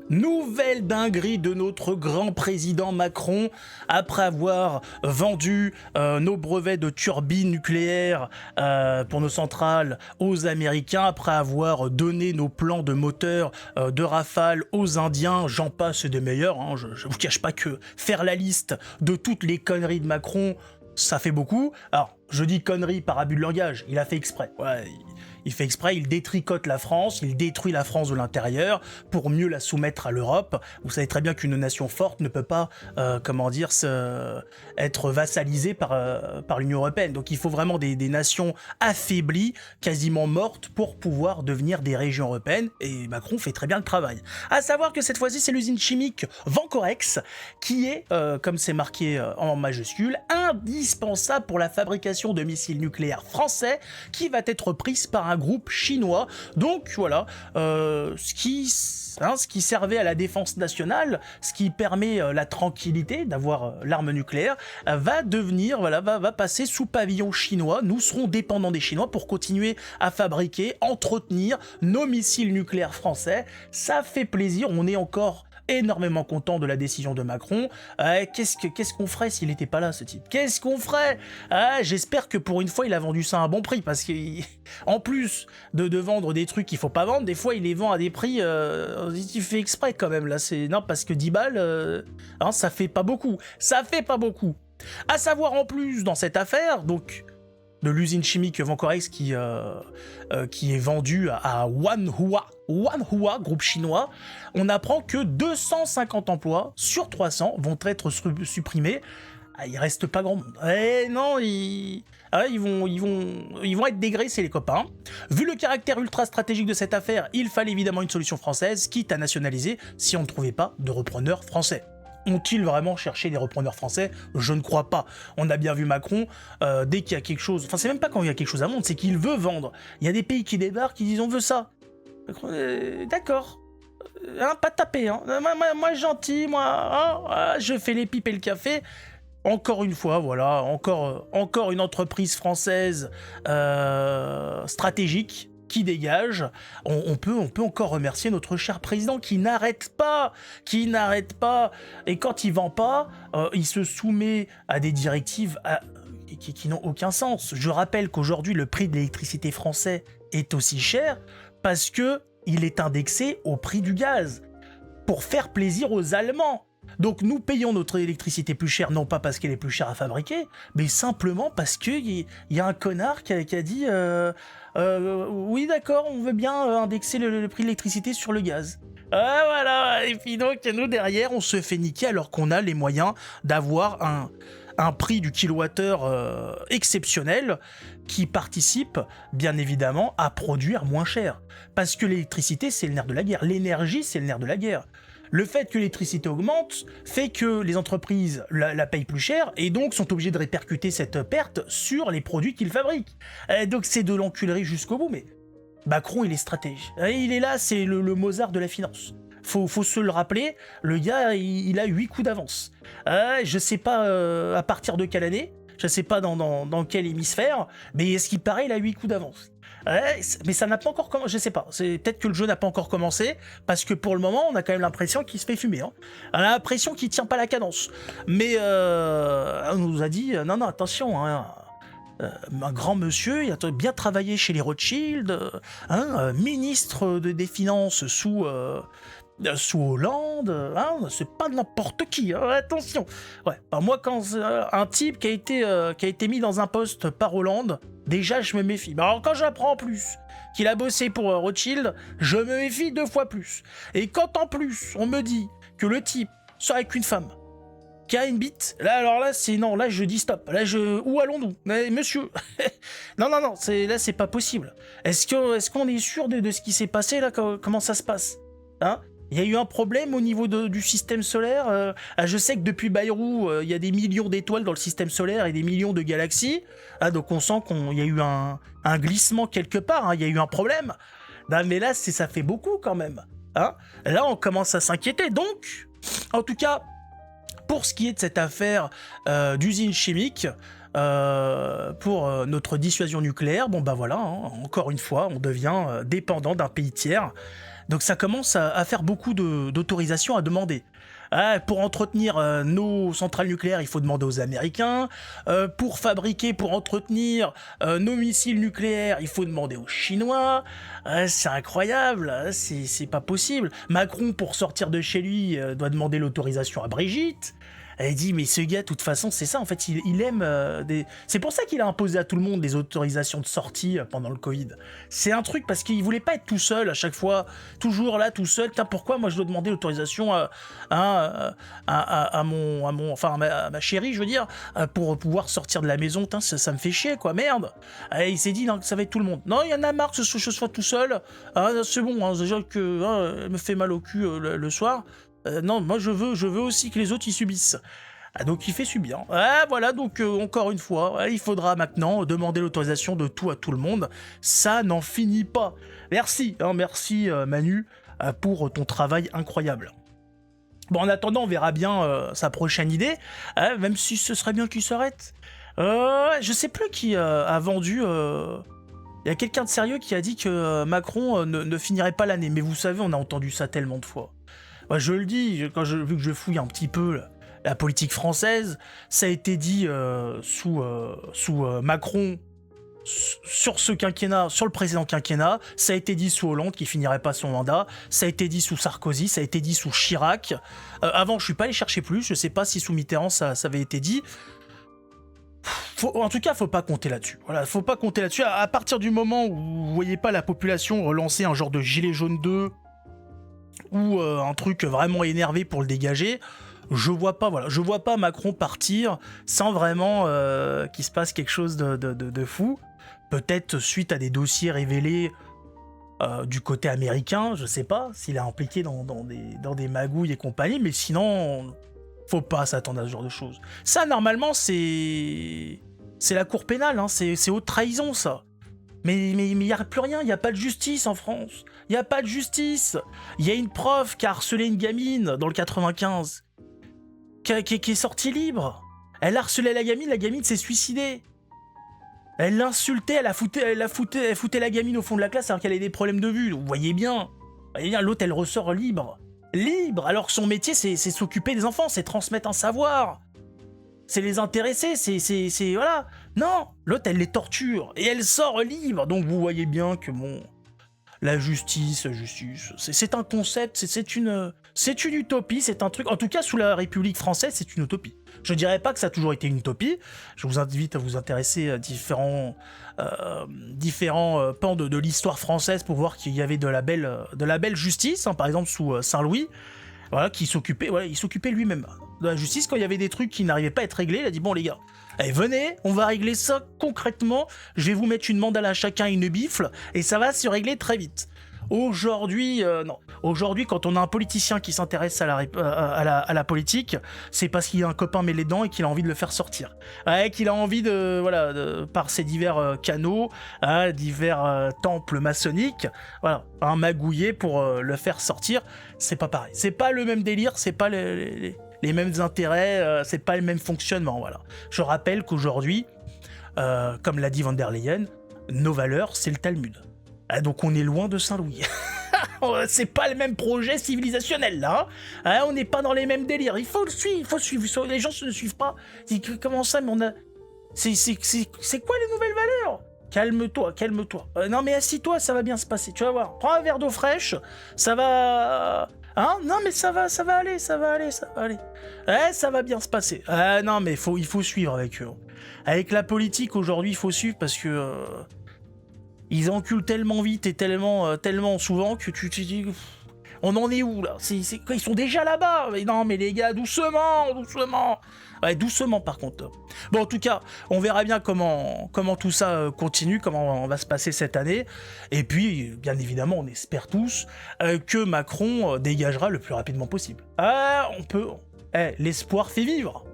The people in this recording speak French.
Nouvelle dinguerie de notre grand président Macron, après avoir vendu nos brevets de turbines nucléaires pour nos centrales aux Américains, après avoir donné nos plans de moteurs de Rafale aux Indiens, j'en passe des meilleurs, hein, je vous cache pas que faire la liste de toutes les conneries de Macron, ça fait beaucoup. Alors, je dis conneries par abus de langage, il a fait exprès. Ouais, il fait exprès, il détricote la France, il détruit la France de l'intérieur pour mieux la soumettre à l'Europe. Vous savez très bien qu'une nation forte ne peut pas, être vassalisée par l'Union européenne. Donc il faut vraiment des nations affaiblies, quasiment mortes, pour pouvoir devenir des régions européennes. Et Macron fait très bien le travail. À savoir que cette fois-ci, c'est l'usine chimique Vancorex qui est, comme c'est marqué en majuscule, indispensable pour la fabrication de missiles nucléaires français, qui va être prise par un groupe chinois. Donc voilà, ce qui servait à la défense nationale, ce qui permet la tranquillité d'avoir l'arme nucléaire, va devenir, voilà, va passer sous pavillon chinois. Nous serons dépendants des Chinois pour continuer à fabriquer, entretenir nos missiles nucléaires français. Ça fait plaisir, on est encore énormément content de la décision de Macron. Qu'est-ce qu'on ferait s'il n'était pas là, ce type? Qu'est-ce qu'on ferait? J'espère que pour une fois il a vendu ça à un bon prix, parce que en plus de vendre des trucs qu'il faut pas vendre, des fois il les vend à des prix, il fait exprès quand même là, c'est non, parce que 10 balles, hein, ça fait pas beaucoup, à savoir en plus dans cette affaire, donc de l'usine chimique Vancorex qui est vendue à Wanhua, groupe chinois, on apprend que 250 emplois sur 300 vont être supprimés. Il reste pas grand monde. Non, ils vont être dégraissés, les copains. Vu le caractère ultra stratégique de cette affaire, il fallait évidemment une solution française, quitte à nationaliser si on ne trouvait pas de repreneur français. Ont-ils vraiment cherché des repreneurs français? Je ne crois pas. On a bien vu Macron, dès qu'il y a quelque chose... Enfin, c'est même pas quand il y a quelque chose à vendre, c'est qu'il veut vendre. Il y a des pays qui débarquent, qui disent « on veut ça ». D'accord. Pas taper, hein. Moi gentil, je fais les pipes et le café. Encore une fois, voilà, encore une entreprise française stratégique qui dégage. On peut encore remercier notre cher président qui n'arrête pas. Et quand il vend pas, il se soumet à des directives qui n'ont aucun sens. Je rappelle qu'aujourd'hui, le prix de l'électricité français est aussi cher parce que il est indexé au prix du gaz pour faire plaisir aux Allemands. Donc nous payons notre électricité plus cher, non pas parce qu'elle est plus chère à fabriquer, mais simplement parce qu'il y a un connard qui a dit oui d'accord, on veut bien indexer le prix de l'électricité sur le gaz. Voilà, et puis donc nous derrière on se fait niquer alors qu'on a les moyens d'avoir un prix du kilowattheure exceptionnel qui participe bien évidemment à produire moins cher. Parce que l'électricité c'est le nerf de la guerre, l'énergie c'est le nerf de la guerre. Le fait que l'électricité augmente fait que les entreprises la payent plus cher et donc sont obligées de répercuter cette perte sur les produits qu'ils fabriquent. Donc c'est de l'enculerie jusqu'au bout, mais Macron il est stratège. Il est là, c'est le Mozart de la finance. Faut se le rappeler, le gars il a 8 coups d'avance. Je sais pas à partir de quelle année, je sais pas dans quel hémisphère, mais ce qui paraît il a 8 coups d'avance. Mais ça n'a pas encore commencé, je sais pas, c'est peut-être que le jeu n'a pas encore commencé, parce que pour le moment on a quand même l'impression qu'il se fait fumer, hein. On a l'impression qu'il tient pas la cadence, mais on nous a dit non attention, hein, un grand monsieur, il a bien travaillé chez les Rothschild, ministre des Finances sous Hollande, hein, c'est pas n'importe qui, hein, attention. Ouais, moi quand un type qui a été mis dans un poste par Hollande, déjà je me méfie. Mais alors quand j'apprends en plus qu'il a bossé pour Rothschild, je me méfie 2 fois plus. Et quand en plus on me dit que le type sort avec une femme qui a une bite, là c'est non, là je dis stop. Où allons-nous, monsieur? non, c'est pas possible. Est-ce qu'on est sûr de ce qui s'est passé là? Comment ça se passe, hein? Il y a eu un problème au niveau du système solaire. Je sais que depuis Bayrou, il y a des millions d'étoiles dans le système solaire et des millions de galaxies. Donc on sent qu'il y a eu un glissement quelque part. Il y a eu un problème. Mais là, ça fait beaucoup quand même. Là, on commence à s'inquiéter. Donc, en tout cas, pour ce qui est de cette affaire d'usine chimique, pour notre dissuasion nucléaire, bon bah voilà, encore une fois, on devient dépendant d'un pays tiers. Donc ça commence à faire beaucoup d'autorisations à demander. Pour entretenir nos centrales nucléaires, il faut demander aux Américains. Pour fabriquer, pour entretenir nos missiles nucléaires, il faut demander aux Chinois. C'est incroyable, c'est pas possible. Macron, pour sortir de chez lui, doit demander l'autorisation à Brigitte. Elle dit, mais ce gars, de toute façon, c'est ça, en fait, il aime des... C'est pour ça qu'il a imposé à tout le monde des autorisations de sortie pendant le Covid. C'est un truc, parce qu'il voulait pas être tout seul à chaque fois, toujours là, tout seul. Putain, pourquoi moi je dois demander l'autorisation à ma chérie, je veux dire, pour pouvoir sortir de la maison. Putain, ça me fait chier, quoi, merde. Et il s'est dit, non, ça va être tout le monde. Non, il y en a marre que je sois tout seul. C'est bon, déjà que elle me fait mal au cul le soir. Non, moi je veux aussi que les autres y subissent. Donc il fait subir. Voilà, donc encore une fois, il faudra maintenant demander l'autorisation de tout à tout le monde. Ça n'en finit pas. Merci, merci Manu, pour ton travail incroyable. Bon, en attendant, on verra bien sa prochaine idée, même si ce serait bien qu'il s'arrête. Je sais plus qui a vendu... Il y a quelqu'un de sérieux qui a dit que Macron ne finirait pas l'année. Mais vous savez, on a entendu ça tellement de fois. Ouais, je le dis, vu que je fouille un petit peu la politique française, ça a été dit sous Macron, sur ce quinquennat, sur le précédent quinquennat, ça a été dit sous Hollande qui finirait pas son mandat, ça a été dit sous Sarkozy, ça a été dit sous Chirac. Avant, je suis pas allé chercher plus, je sais pas si sous Mitterrand ça avait été dit. En tout cas, faut pas compter là-dessus. Voilà, faut pas compter là-dessus. À partir du moment où vous voyez pas la population relancer un genre de gilet jaune 2 ou un truc vraiment énervé pour le dégager, je vois pas Macron partir sans vraiment qu'il se passe quelque chose de fou. Peut-être suite à des dossiers révélés du côté américain, je sais pas, s'il est impliqué dans des magouilles et compagnie, mais sinon, faut pas s'attendre à ce genre de choses. Ça, normalement, c'est la cour pénale, hein, c'est haute trahison, ça. Mais il n'y a plus rien, il n'y a pas de justice en France. Il n'y a pas de justice. Il y a une prof qui a harcelé une gamine dans le 95, qui est sortie libre. Elle harcelait la gamine s'est suicidée. Elle l'insultait, elle foutait la gamine au fond de la classe alors qu'elle avait des problèmes de vue. Vous voyez bien, l'autre, elle ressort libre. Libre, alors que son métier, c'est s'occuper des enfants, c'est transmettre un savoir. C'est les intéresser, c'est voilà. Non, l'autre, elle les torture et elle sort libre. Donc vous voyez bien que bon, la justice, c'est un concept, c'est une utopie, c'est un truc. En tout cas, sous la République française, c'est une utopie. Je dirais pas que ça a toujours été une utopie. Je vous invite à vous intéresser à différents pans de l'histoire française pour voir qu'il y avait de la belle justice. Hein, par exemple, sous Saint-Louis, voilà, il s'occupait lui-même de la justice. Quand il y avait des trucs qui n'arrivaient pas à être réglés, il a dit bon les gars, allez, venez, on va régler ça concrètement. Je vais vous mettre une mandale à chacun, une bifle, et ça va se régler très vite. Aujourd'hui, non. Aujourd'hui, quand on a un politicien qui s'intéresse à la politique, c'est parce qu'il a un copain mêlé dedans et qu'il a envie de le faire sortir. Ouais, qu'il a envie par ses divers canaux, divers temples maçonniques, voilà, magouiller pour le faire sortir. C'est pas pareil. C'est pas le même délire, c'est pas les mêmes intérêts, c'est pas le même fonctionnement, voilà. Je rappelle qu'aujourd'hui, comme l'a dit Van der Leyen, nos valeurs, c'est le Talmud. Donc on est loin de Saint-Louis. C'est pas le même projet civilisationnel là. On n'est pas dans les mêmes délires. Il faut le suivre. Les gens ne suivent pas. Comment ça, mais on a. C'est quoi les nouvelles valeurs? Calme-toi. Non mais assis-toi, ça va bien se passer. Tu vas voir. Prends un verre d'eau fraîche. Ça va. Hein? Non mais ça va aller. Ça va bien se passer. Non mais il faut suivre avec eux. Avec la politique aujourd'hui, il faut suivre parce que. Ils enculent tellement vite et tellement souvent que tu te dis... On en est où, là? C'est quoi? Ils sont déjà là-bas. Mais non, mais les gars, doucement. Ouais, doucement, par contre. Bon, en tout cas, on verra bien comment tout ça continue, comment on va se passer cette année. Et puis, bien évidemment, on espère tous que Macron dégagera le plus rapidement possible. L'espoir fait vivre.